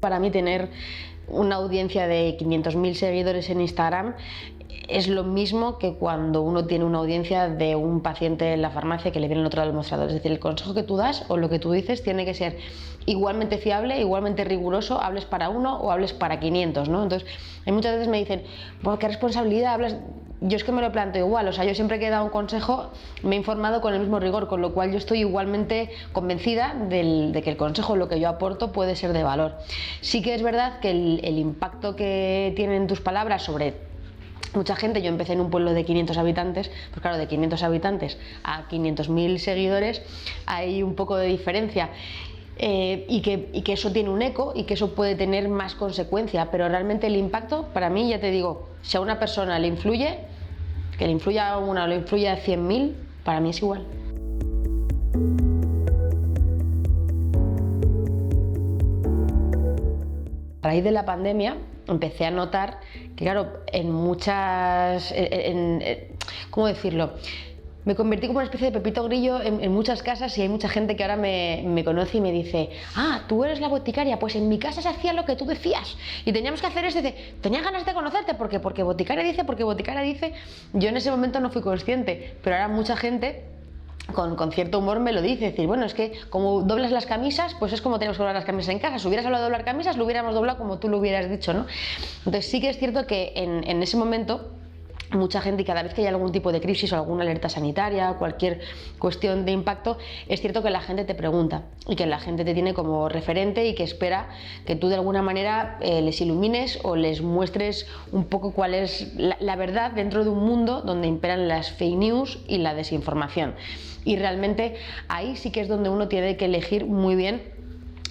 Para mí tener una audiencia de 500.000 seguidores en Instagram es lo mismo que cuando uno tiene una audiencia de un paciente en la farmacia que le viene al otro lado del mostrador. Es decir, el consejo que tú das o lo que tú dices tiene que ser igualmente fiable, igualmente riguroso, hables para uno o hables para 500, ¿no? Entonces, hay muchas veces me dicen, bueno, ¿qué responsabilidad hablas? Yo es que me lo planteo igual, o sea, yo siempre que he dado un consejo me he informado con el mismo rigor, con lo cual yo estoy igualmente convencida de que el consejo, lo que yo aporto, puede ser de valor. Sí que es verdad que el impacto que tienen tus palabras sobre mucha gente, yo empecé en un pueblo de 500 habitantes, pues claro, de 500 habitantes a 500.000 seguidores hay un poco de diferencia. Y que eso tiene un eco y que eso puede tener más consecuencia, pero realmente el impacto, para mí, ya te digo, si a una persona le influye, que le influya a una o le influya a 100.000, para mí es igual. A raíz de la pandemia empecé a notar que, claro, en muchas... ¿cómo decirlo? Me convertí como una especie de Pepito Grillo en muchas casas y hay mucha gente que ahora me conoce y me dice, ah, tú eres la boticaria, pues en mi casa se hacía lo que tú decías y teníamos que hacer esto. Dice, tenía ganas de conocerte porque boticaria dice. Yo en ese momento no fui consciente, pero ahora mucha gente con cierto humor me lo dice, decir, bueno, es que como doblas las camisas, pues es como tenemos que doblar las camisas en casa. Si hubieras hablado de doblar camisas, lo hubiéramos doblado como tú lo hubieras dicho, ¿no? Entonces sí que es cierto que en ese momento mucha gente, y cada vez que hay algún tipo de crisis o alguna alerta sanitaria, cualquier cuestión de impacto, es cierto que la gente te pregunta y que la gente te tiene como referente y que espera que tú de alguna manera les ilumines o les muestres un poco cuál es la verdad dentro de un mundo donde imperan las fake news y la desinformación. Y realmente ahí sí que es donde uno tiene que elegir muy bien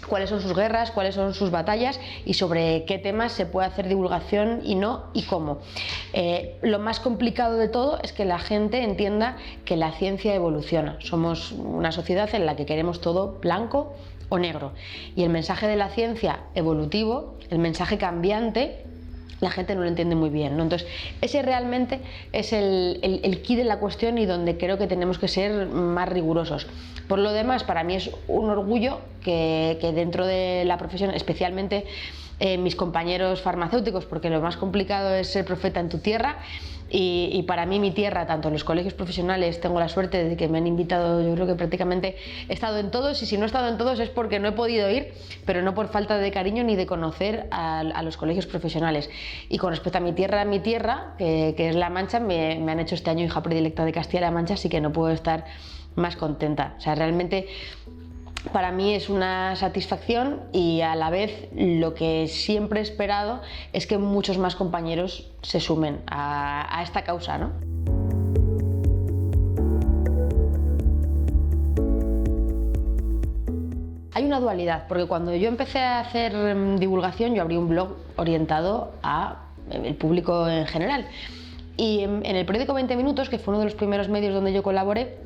cuáles son sus guerras, cuáles son sus batallas y sobre qué temas se puede hacer divulgación y no, y cómo. Lo más complicado de todo es que la gente entienda que la ciencia evoluciona. Somos una sociedad en la que queremos todo blanco o negro. Y el mensaje de la ciencia evolutivo, el mensaje cambiante, la gente no lo entiende muy bien, ¿no? Entonces, ese realmente es el quid de la cuestión y donde creo que tenemos que ser más rigurosos. Por lo demás, para mí es un orgullo que dentro de la profesión, especialmente mis compañeros farmacéuticos, porque lo más complicado es ser profeta en tu tierra. Y para mí mi tierra, tanto en los colegios profesionales, tengo la suerte de que me han invitado, yo creo que prácticamente he estado en todos, y si no he estado en todos es porque no he podido ir, pero no por falta de cariño ni de conocer a los colegios profesionales. Y con respecto a mi tierra, que es La Mancha, me han hecho este año hija predilecta de Castilla-La Mancha, así que no puedo estar más contenta. O sea, realmente para mí es una satisfacción y a la vez lo que siempre he esperado es que muchos más compañeros se sumen a esta causa, ¿no? Hay una dualidad, porque cuando yo empecé a hacer divulgación, yo abrí un blog orientado al público en general. Y en el periódico 20 Minutos, que fue uno de los primeros medios donde yo colaboré,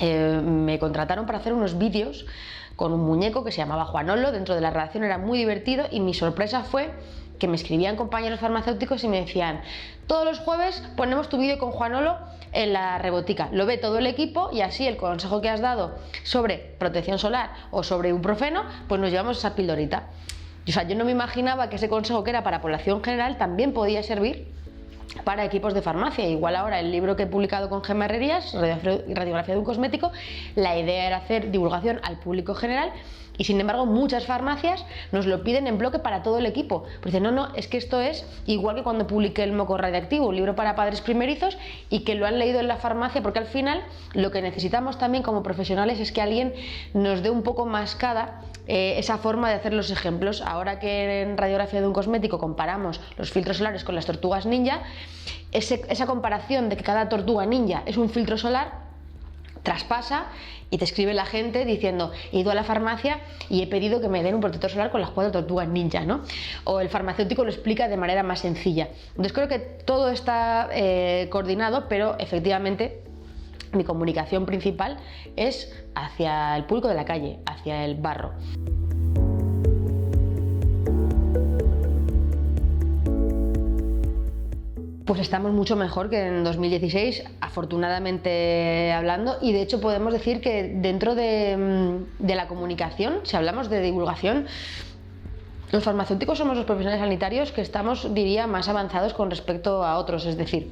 me contrataron para hacer unos vídeos con un muñeco que se llamaba Juanolo. Dentro de la redacción era muy divertido y mi sorpresa fue que me escribían compañeros farmacéuticos y me decían, todos los jueves ponemos tu vídeo con Juanolo en la Rebotica, lo ve todo el equipo y así el consejo que has dado sobre protección solar o sobre ibuprofeno, pues nos llevamos esa pildorita. O sea, yo no me imaginaba que ese consejo que era para población general también podía servir para equipos de farmacia. Igual ahora el libro que he publicado con Gemma Herrerías, Radiografía de un cosmético, la idea era hacer divulgación al público general y sin embargo muchas farmacias nos lo piden en bloque para todo el equipo. Pues dicen, no, es que esto es igual que cuando publiqué El moco radiactivo, un libro para padres primerizos y que lo han leído en la farmacia, porque al final lo que necesitamos también como profesionales es que alguien nos dé un poco mascada esa forma de hacer los ejemplos. Ahora que en Radiografía de un cosmético comparamos los filtros solares con las tortugas ninja, esa comparación de que cada tortuga ninja es un filtro solar traspasa y te escribe la gente diciendo, he ido a la farmacia y he pedido que me den un protector solar con las 4 tortugas ninja, ¿no? O el farmacéutico lo explica de manera más sencilla. Entonces creo que todo está coordinado, pero efectivamente mi comunicación principal es hacia el público de la calle, hacia el barro. Pues estamos mucho mejor que en 2016, afortunadamente hablando, y de hecho podemos decir que dentro de la comunicación, si hablamos de divulgación, Los farmacéuticos somos los profesionales sanitarios que estamos, diría, más avanzados con respecto a otros, es decir,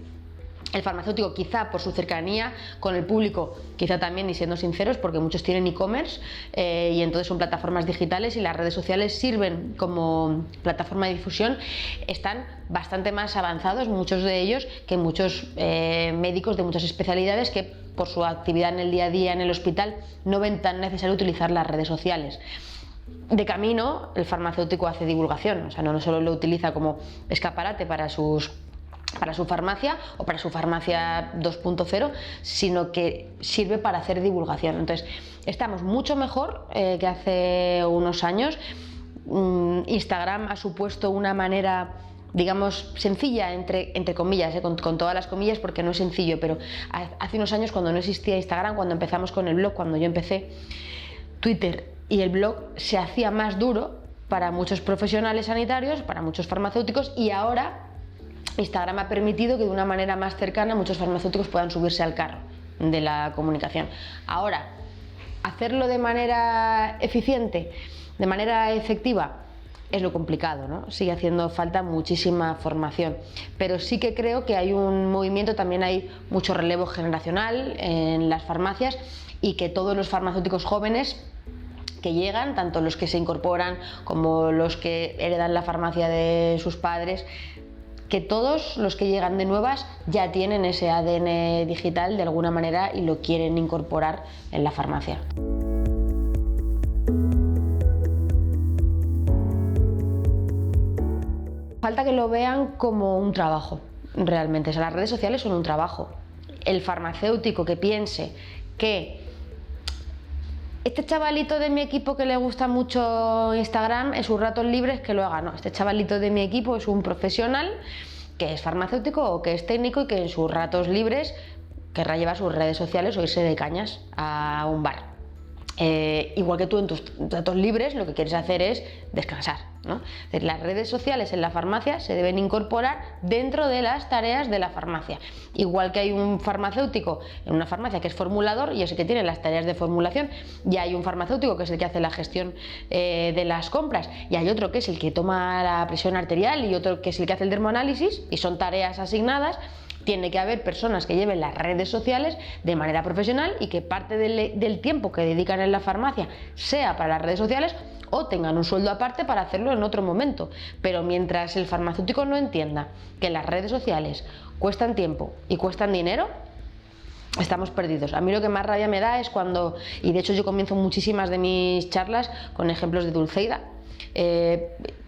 el farmacéutico quizá por su cercanía con el público, quizá también, y siendo sinceros, porque muchos tienen e-commerce y entonces son plataformas digitales y las redes sociales sirven como plataforma de difusión, están bastante más avanzados, muchos de ellos, que muchos médicos de muchas especialidades que por su actividad en el día a día en el hospital no ven tan necesario utilizar las redes sociales. De camino, el farmacéutico hace divulgación, o sea, no solo lo utiliza como escaparate para su farmacia o para su farmacia 2.0, sino que sirve para hacer divulgación. Entonces, estamos mucho mejor que hace unos años. Instagram ha supuesto una manera, digamos, sencilla, entre comillas, con todas las comillas, porque no es sencillo, pero hace unos años, cuando no existía Instagram, cuando empezamos con el blog, cuando yo empecé, Twitter y el blog se hacía más duro para muchos profesionales sanitarios, para muchos farmacéuticos, y ahora Instagram ha permitido que de una manera más cercana muchos farmacéuticos puedan subirse al carro de la comunicación. Ahora, hacerlo de manera eficiente, de manera efectiva, es lo complicado, ¿no? Sigue haciendo falta muchísima formación, pero sí que creo que hay un movimiento, también hay mucho relevo generacional en las farmacias, y que todos los farmacéuticos jóvenes que llegan, tanto los que se incorporan como los que heredan la farmacia de sus padres, que todos los que llegan de nuevas ya tienen ese ADN digital de alguna manera y lo quieren incorporar en la farmacia. Falta que lo vean como un trabajo, realmente. O sea, las redes sociales son un trabajo. El farmacéutico que piense que este chavalito de mi equipo que le gusta mucho Instagram, en sus ratos libres que lo haga, no, este chavalito de mi equipo es un profesional que es farmacéutico o que es técnico y que en sus ratos libres querrá llevar sus redes sociales o irse de cañas a un bar. Igual que tú en tus ratos libres lo que quieres hacer es descansar, ¿no? Las redes sociales en la farmacia se deben incorporar dentro de las tareas de la farmacia. Igual que hay un farmacéutico en una farmacia que es formulador y es el que tiene las tareas de formulación, y hay un farmacéutico que es el que hace la gestión de las compras, y hay otro que es el que toma la presión arterial y otro que es el que hace el dermoanálisis, y son tareas asignadas. Tiene que haber personas que lleven las redes sociales de manera profesional y que parte del tiempo que dedican en la farmacia sea para las redes sociales, o tengan un sueldo aparte para hacerlo en otro momento. Pero mientras el farmacéutico no entienda que las redes sociales cuestan tiempo y cuestan dinero, estamos perdidos. A mí lo que más rabia me da es cuando, y de hecho yo comienzo muchísimas de mis charlas con ejemplos de Dulceida,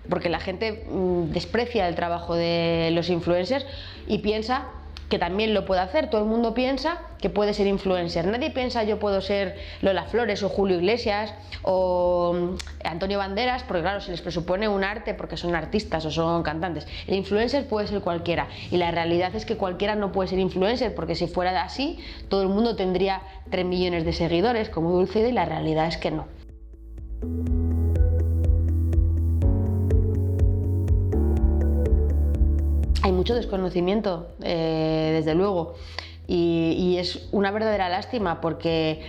porque la gente desprecia el trabajo de los influencers y piensa que también lo puede hacer. Todo el mundo piensa que puede ser influencer. Nadie piensa yo puedo ser Lola Flores o Julio Iglesias o Antonio Banderas, porque claro, se les presupone un arte porque son artistas o son cantantes. El influencer puede ser cualquiera, y la realidad es que cualquiera no puede ser influencer, porque si fuera así todo el mundo tendría 3 millones de seguidores como Dulceida, y la realidad es que no. Hay mucho desconocimiento, desde luego, y es una verdadera lástima, porque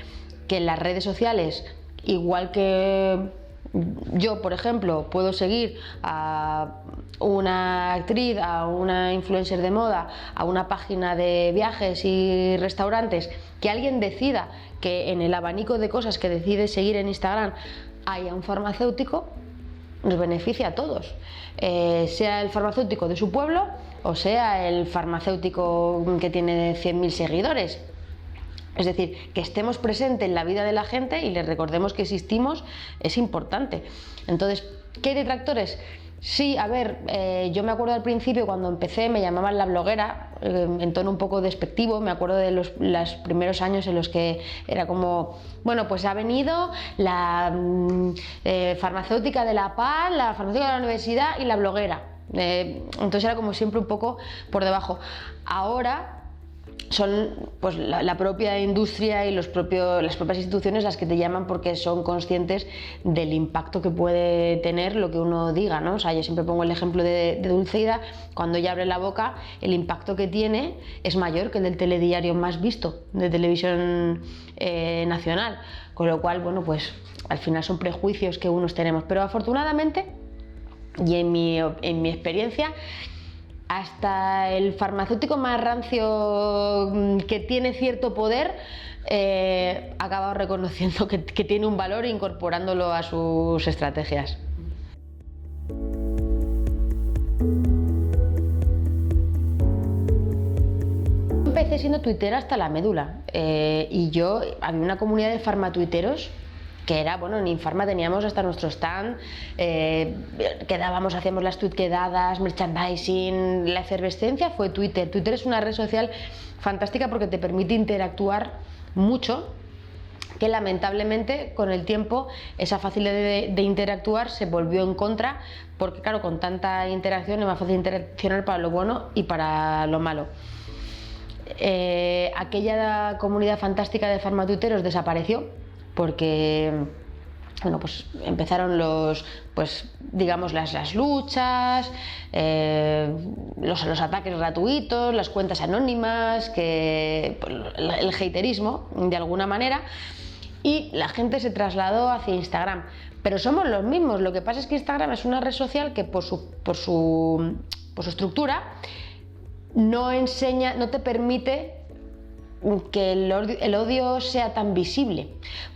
que en las redes sociales, igual que yo, por ejemplo, puedo seguir a una actriz, a una influencer de moda, a una página de viajes y restaurantes, que alguien decida que en el abanico de cosas que decide seguir en Instagram haya un farmacéutico, nos beneficia a todos, sea el farmacéutico de su pueblo o sea el farmacéutico que tiene 100.000 seguidores. Es decir, que estemos presentes en la vida de la gente y les recordemos que existimos es importante. Entonces, ¿qué hay detractores? Sí, a ver, yo me acuerdo al principio cuando empecé me llamaban la bloguera, en tono un poco despectivo. Me acuerdo de los primeros años en los que era como, bueno, pues ha venido la farmacéutica de La Paz, la farmacéutica de la universidad y la bloguera. Entonces era como siempre un poco por debajo. Ahora son pues la propia industria y las propias instituciones las que te llaman, porque son conscientes del impacto que puede tener lo que uno diga, ¿no? O sea, yo siempre pongo el ejemplo de Dulceida. Cuando ella abre la boca, el impacto que tiene es mayor que el del telediario más visto de televisión nacional, con lo cual, bueno, pues al final son prejuicios que unos tenemos, pero afortunadamente y en mi experiencia, hasta el farmacéutico más rancio que tiene cierto poder ha acabado reconociendo que tiene un valor e incorporándolo a sus estrategias. Empecé siendo tuitera hasta la médula y yo había una comunidad de farmatuiteros que era, bueno, en Infarma teníamos hasta nuestro stand, quedábamos, hacíamos las tweet quedadas, merchandising, la efervescencia fue Twitter. Twitter es una red social fantástica porque te permite interactuar mucho, que lamentablemente con el tiempo esa facilidad de interactuar se volvió en contra, porque claro, con tanta interacción es más fácil interaccionar para lo bueno y para lo malo. Aquella comunidad fantástica de farmatuiteros desapareció porque, bueno, pues empezaron digamos las luchas, los ataques gratuitos, las cuentas anónimas, el haterismo de alguna manera, y la gente se trasladó hacia Instagram. Pero somos los mismos, lo que pasa es que Instagram es una red social que por su estructura no te permite que el odio sea tan visible,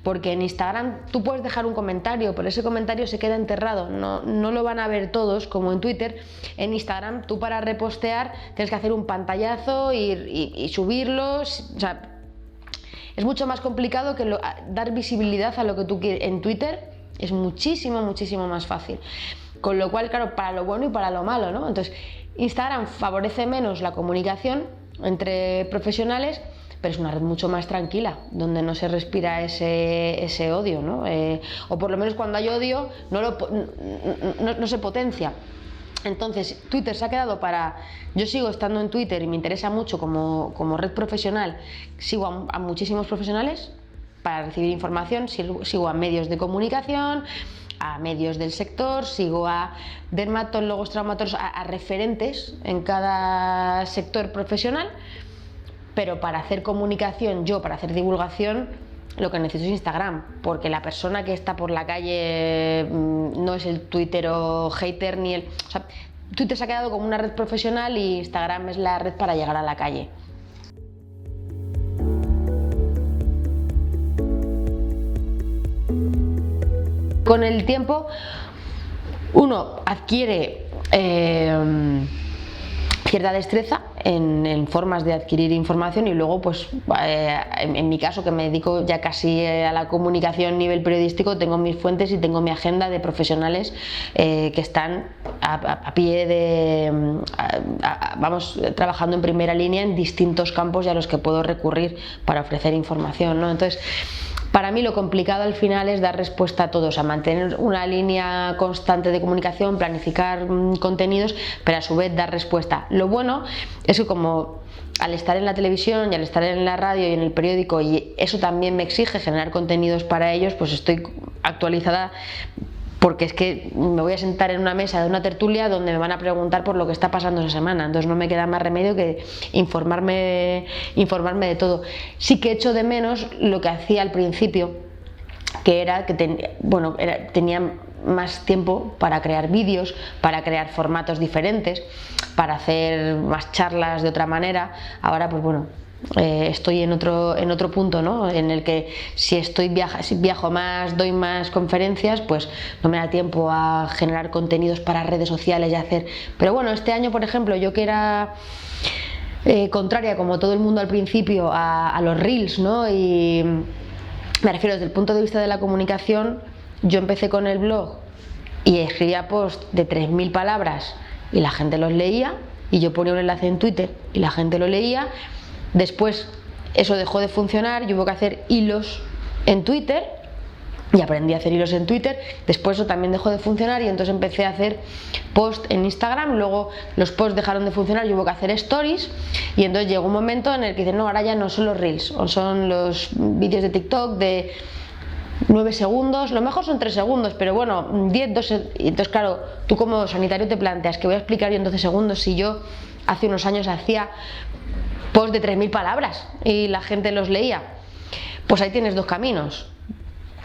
porque en Instagram tú puedes dejar un comentario, pero ese comentario se queda enterrado, no lo van a ver todos como en Twitter. En Instagram tú para repostear tienes que hacer un pantallazo y subirlos, o sea, es mucho más complicado que dar visibilidad a lo que tú quieres. En Twitter es muchísimo más fácil, con lo cual, claro, para lo bueno y para lo malo, ¿no? Entonces Instagram favorece menos la comunicación entre profesionales, pero es una red mucho más tranquila, donde no se respira ese odio, ¿no? O por lo menos cuando hay odio no se potencia. Entonces Twitter se ha quedado yo sigo estando en Twitter y me interesa mucho como red profesional, sigo a muchísimos profesionales para recibir información, sigo a medios de comunicación, a medios del sector, sigo a dermatólogos, traumatólogos, a referentes en cada sector profesional, pero para hacer comunicación, para hacer divulgación, lo que necesito es Instagram, porque la persona que está por la calle no es el tuitero hater o sea, Twitter se ha quedado como una red profesional y Instagram es la red para llegar a la calle. Con el tiempo uno adquiere cierta destreza en formas de adquirir información y luego, pues en mi caso, que me dedico ya casi a la comunicación a nivel periodístico, tengo mis fuentes y tengo mi agenda de profesionales que están a pie vamos trabajando en primera línea en distintos campos y a los que puedo recurrir para ofrecer información, ¿no? Entonces, para mí lo complicado al final es dar respuesta a todos, a mantener una línea constante de comunicación, planificar contenidos, pero a su vez dar respuesta. Lo bueno es que como al estar en la televisión y al estar en la radio y en el periódico, y eso también me exige generar contenidos para ellos, pues estoy actualizada, porque es que me voy a sentar en una mesa de una tertulia donde me van a preguntar por lo que está pasando esa semana, entonces no me queda más remedio que informarme de todo. Sí que echo de menos lo que hacía al principio, que era que tenía más tiempo para crear vídeos, para crear formatos diferentes, para hacer más charlas de otra manera. Ahora, pues bueno, estoy en otro punto, ¿no? En el que si viajo más, doy más conferencias, pues no me da tiempo a generar contenidos para redes sociales y hacer. Pero bueno, este año, por ejemplo, yo que era contraria, como todo el mundo al principio, a los reels, ¿no? Y me refiero desde el punto de vista de la comunicación. Yo empecé con el blog y escribía posts de 3000 palabras y la gente los leía, y yo ponía un enlace en Twitter y la gente lo leía. Después eso dejó de funcionar y hubo que hacer hilos en Twitter y aprendí a hacer hilos en Twitter. Después eso también dejó de funcionar y entonces empecé a hacer posts en Instagram. Luego los posts dejaron de funcionar y hubo que hacer stories, y entonces llegó un momento en el que dicen, no, ahora ya no son los reels, o son los vídeos de TikTok de 9 segundos, lo mejor son 3 segundos, pero bueno, 10, 12, y entonces claro, tú como sanitario te planteas, que voy a explicar yo en 12 segundos si yo hace unos años hacía posts de 3000 palabras y la gente los leía. Pues ahí tienes dos caminos.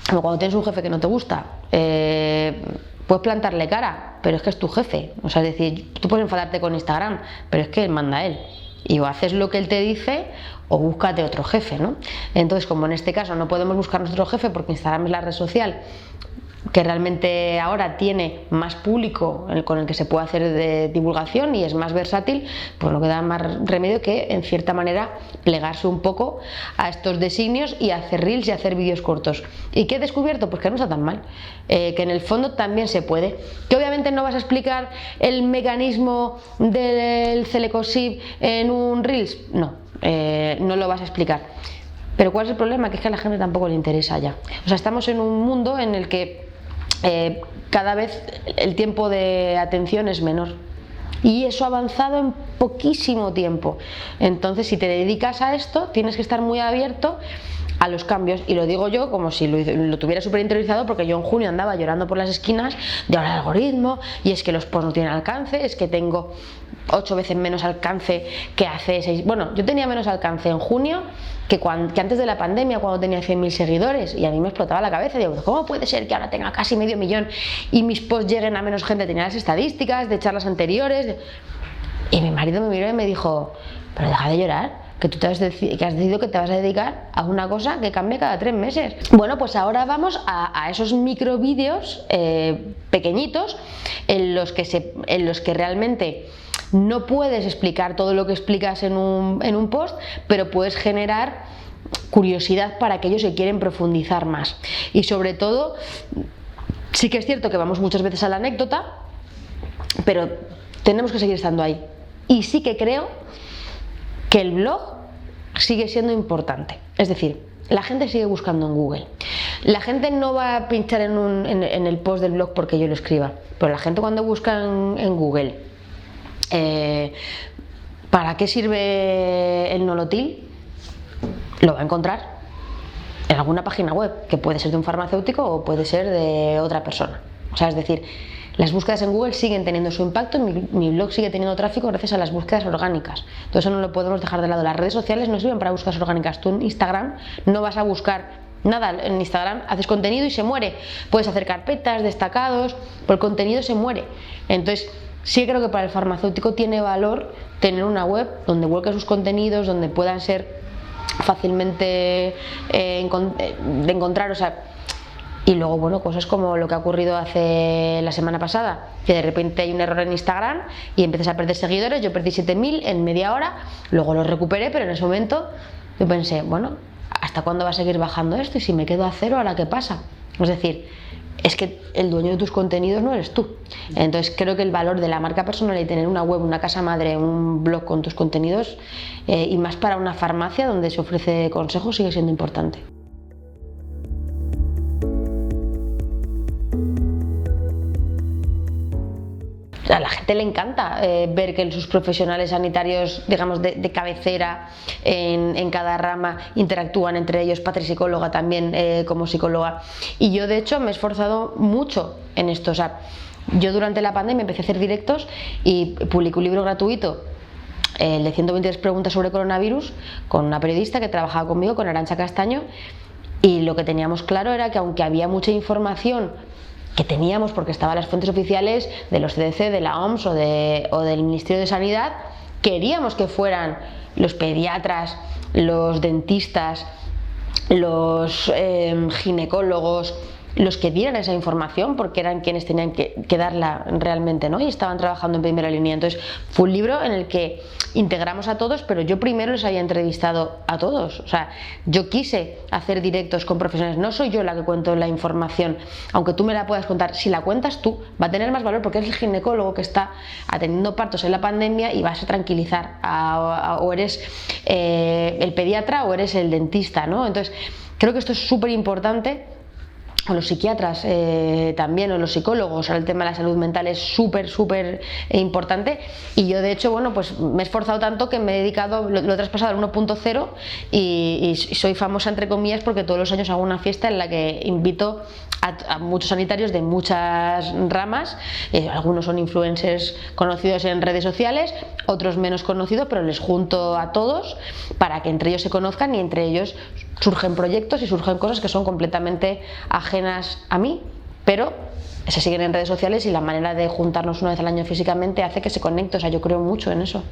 Como cuando tienes un jefe que no te gusta, puedes plantarle cara pero es que es tu jefe. O sea, es decir, tú puedes enfadarte con Instagram, pero es que manda él. Y o haces lo que él te dice o búscate otro jefe, ¿no? Entonces, como en este caso no podemos buscar nuestro jefe porque Instagram es la red social que realmente ahora tiene más público con el que se puede hacer de divulgación y es más versátil, pues no queda más remedio que en cierta manera plegarse un poco a estos designios y hacer reels y hacer vídeos cortos. ¿Y qué he descubierto? Pues que no está tan mal, que en el fondo también se puede, que obviamente no vas a explicar el mecanismo del Celecosib en un reels, no lo vas a explicar. Pero ¿cuál es el problema? Que es que a la gente tampoco le interesa ya. O sea, estamos en un mundo en el que cada vez el tiempo de atención es menor y eso ha avanzado en poquísimo tiempo. Entonces, si te dedicas a esto, tienes que estar muy abierto a los cambios, y lo digo yo como si lo tuviera súper interiorizado, porque yo en junio andaba llorando por las esquinas de ahora el algoritmo, y es que los posts no tienen alcance, es que tengo 8 veces menos alcance que hace 6. Bueno, yo tenía menos alcance en junio que antes de la pandemia, cuando tenía 100.000 seguidores, y a mí me explotaba la cabeza. Digo, ¿cómo puede ser que ahora tenga casi medio millón y mis posts lleguen a menos gente? Tenía las estadísticas de charlas anteriores. Y mi marido me miró y me dijo, pero deja de llorar, que tú que has decidido que te vas a dedicar a una cosa que cambia cada 3 meses. Bueno, pues ahora vamos a esos microvídeos pequeñitos en los que realmente no puedes explicar todo lo que explicas en un post, pero puedes generar curiosidad para aquellos que quieren profundizar más. Y sobre todo, sí que es cierto que vamos muchas veces a la anécdota, pero tenemos que seguir estando ahí. Y sí que creo que el blog sigue siendo importante. Es decir, la gente sigue buscando en Google. La gente no va a pinchar en el post del blog porque yo lo escriba, pero la gente cuando busca en Google ¿para qué sirve el nolotil? Lo va a encontrar en alguna página web, que puede ser de un farmacéutico o puede ser de otra persona. O sea, es decir, las búsquedas en Google siguen teniendo su impacto, mi blog sigue teniendo tráfico gracias a las búsquedas orgánicas. Todo eso no lo podemos dejar de lado. Las redes sociales no sirven para búsquedas orgánicas. Tú en Instagram no vas a buscar nada. En Instagram haces contenido y se muere. Puedes hacer carpetas, destacados, pero el contenido se muere. Entonces, sí creo que para el farmacéutico tiene valor tener una web donde vuelque sus contenidos, donde puedan ser fácilmente de encontrar, o sea. Y luego, bueno, cosas como lo que ha ocurrido hace la semana pasada, que de repente hay un error en Instagram y empiezas a perder seguidores. Yo perdí 7.000 en media hora, luego lo recuperé, pero en ese momento yo pensé, bueno, ¿hasta cuándo va a seguir bajando esto? Y si me quedo a cero, ¿ahora qué pasa? Es decir, es que el dueño de tus contenidos no eres tú. Entonces creo que el valor de la marca personal y tener una web, una casa madre, un blog con tus contenidos, y más para una farmacia donde se ofrece consejos, sigue siendo importante. A la gente le encanta ver que sus profesionales sanitarios, digamos, de cabecera en cada rama interactúan entre ellos. Patri, psicóloga, también como psicóloga. Y yo, de hecho, me he esforzado mucho en esto. O sea, yo durante la pandemia empecé a hacer directos y publiqué un libro gratuito, el de 123 preguntas sobre coronavirus, con una periodista que trabajaba conmigo, con Arantxa Castaño. Y lo que teníamos claro era que aunque había mucha información que teníamos porque estaban las fuentes oficiales de los CDC, de la OMS o del Ministerio de Sanidad, queríamos que fueran los pediatras, los dentistas, los ginecólogos, los que dieran esa información, porque eran quienes tenían que darla realmente, ¿no? Y estaban trabajando en primera línea. Entonces fue un libro en el que integramos a todos, pero yo primero les había entrevistado a todos. O sea, yo quise hacer directos con profesionales. No soy yo la que cuento la información, aunque tú me la puedas contar. Si la cuentas tú, va a tener más valor porque eres el ginecólogo que está atendiendo partos en la pandemia y vas a tranquilizar o eres el pediatra o eres el dentista, ¿no? Entonces creo que esto es súper importante. O los psiquiatras también, o los psicólogos. Ahora el tema de la salud mental es súper importante, y yo de hecho, bueno, pues me he esforzado tanto que me he dedicado, lo he traspasado al 1.0 y soy famosa entre comillas porque todos los años hago una fiesta en la que invito a muchos sanitarios de muchas ramas. Algunos son influencers conocidos en redes sociales, otros menos conocidos, pero les junto a todos para que entre ellos se conozcan y entre ellos surgen proyectos y surgen cosas que son completamente ajenas a mí pero se siguen en redes sociales y la manera de juntarnos una vez al año físicamente hace que se conecte, o sea, yo creo mucho en eso.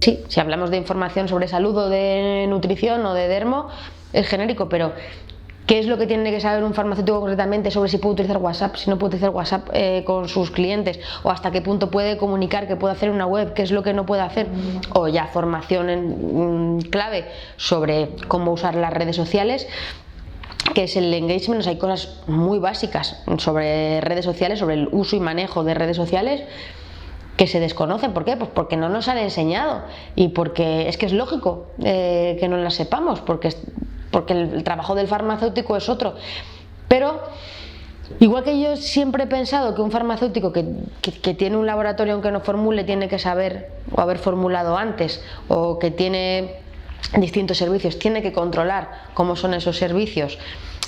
Sí, si hablamos de información sobre salud o de nutrición o de dermo, es genérico, pero ¿qué es lo que tiene que saber un farmacéutico concretamente sobre si puede utilizar WhatsApp, si no puede utilizar WhatsApp con sus clientes, o hasta qué punto puede comunicar que puede hacer una web, qué es lo que no puede hacer, o ya formación clave sobre cómo usar las redes sociales, que es el engagement? O sea, hay cosas muy básicas sobre redes sociales, sobre el uso y manejo de redes sociales, que se desconocen. ¿Por qué? Pues porque no nos han enseñado y porque es que es lógico que no las sepamos, porque el trabajo del farmacéutico es otro. Pero igual que yo siempre he pensado que un farmacéutico que tiene un laboratorio, aunque no formule, tiene que saber o haber formulado antes, o que tiene distintos servicios, tiene que controlar cómo son esos servicios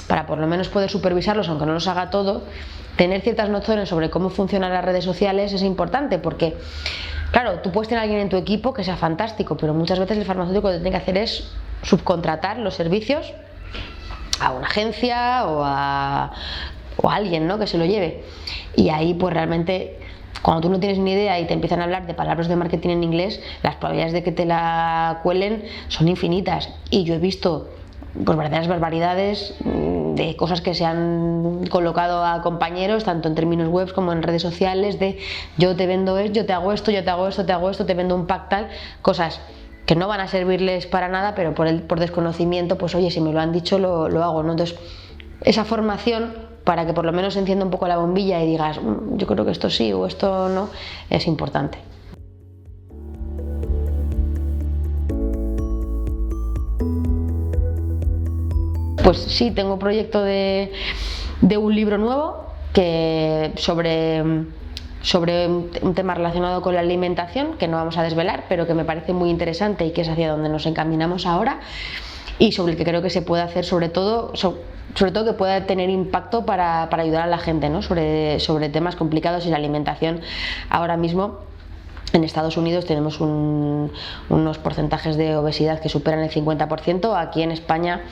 para por lo menos poder supervisarlos, aunque no los haga todo. Tener ciertas nociones sobre cómo funcionan las redes sociales es importante, porque claro, tú puedes tener a alguien en tu equipo que sea fantástico, pero muchas veces el farmacéutico lo que tiene que hacer es subcontratar los servicios a una agencia o a alguien, ¿no?, que se lo lleve. Y ahí pues realmente, cuando tú no tienes ni idea y te empiezan a hablar de palabras de marketing en inglés, las probabilidades de que te la cuelen son infinitas. Y yo he visto pues verdaderas barbaridades de cosas que se han colocado a compañeros, tanto en términos web como en redes sociales, de yo te vendo esto, yo te hago esto, yo te hago esto, te hago esto, te vendo un pack tal, cosas que no van a servirles para nada, pero por desconocimiento, pues oye, si me lo han dicho lo hago, ¿no? Entonces, esa formación, para que por lo menos se encienda un poco la bombilla y digas, yo creo que esto sí o esto no, es importante. Pues sí, tengo proyecto de un libro nuevo sobre un tema relacionado con la alimentación, que no vamos a desvelar, pero que me parece muy interesante y que es hacia donde nos encaminamos ahora, y sobre el que creo que se puede hacer sobre todo que pueda tener impacto para ayudar a la gente, ¿no?, sobre temas complicados. Y la alimentación ahora mismo en Estados Unidos tenemos unos porcentajes de obesidad que superan el 50%. Aquí en España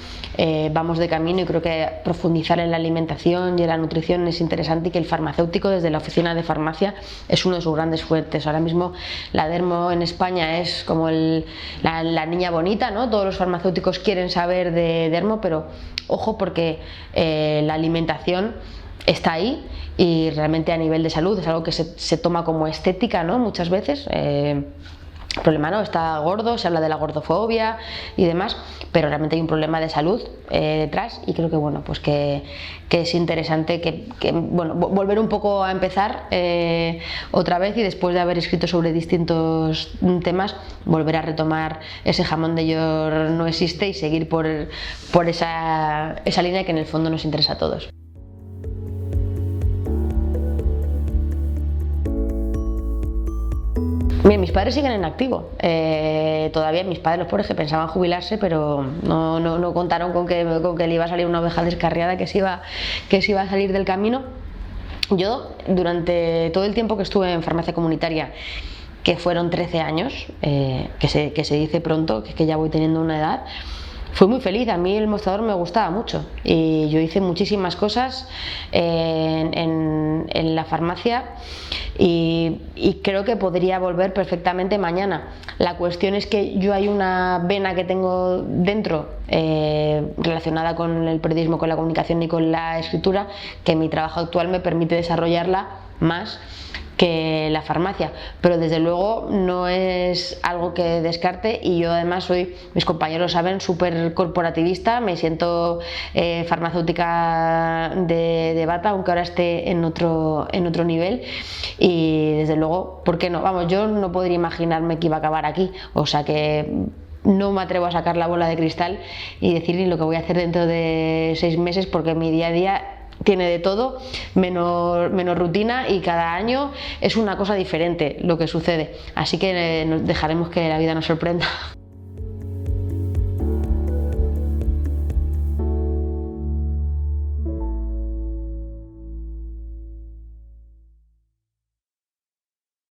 vamos de camino, y creo que profundizar en la alimentación y en la nutrición es interesante, y que el farmacéutico desde la oficina de farmacia es uno de sus grandes fuertes. Ahora mismo la dermo en España es como la niña bonita, ¿no? Todos los farmacéuticos quieren saber de dermo, pero ojo, porque la alimentación está ahí, y realmente a nivel de salud es algo que se toma como estética, ¿no?, muchas veces. El problema no está gordo, se habla de la gordofobia y demás, pero realmente hay un problema de salud detrás, y creo que bueno, pues que es interesante volver un poco a empezar otra vez, y después de haber escrito sobre distintos temas, volver a retomar ese jamón de york no existe y seguir por esa línea que en el fondo nos interesa a todos. Bien, mis padres siguen en activo. Todavía mis padres, los pobres, que pensaban jubilarse, pero no contaron con que le iba a salir una oveja descarriada que se iba a salir del camino. Yo, durante todo el tiempo que estuve en farmacia comunitaria, que fueron 13 años, que se dice pronto, que ya voy teniendo una edad, fui muy feliz. A mí el mostrador me gustaba mucho y yo hice muchísimas cosas en la farmacia, y creo que podría volver perfectamente mañana. La cuestión es que yo hay una vena que tengo dentro relacionada con el periodismo, con la comunicación y con la escritura, que mi trabajo actual me permite desarrollarla más que la farmacia, pero desde luego no es algo que descarte. Y yo además soy, mis compañeros saben, súper corporativista, me siento farmacéutica de bata, aunque ahora esté en otro nivel, y desde luego, ¿por qué no? Vamos, yo no podría imaginarme que iba a acabar aquí, o sea que no me atrevo a sacar la bola de cristal y decir ni lo que voy a hacer dentro de 6 meses, porque mi día a día tiene de todo menos rutina, y cada año es una cosa diferente lo que sucede, así que dejaremos que la vida nos sorprenda.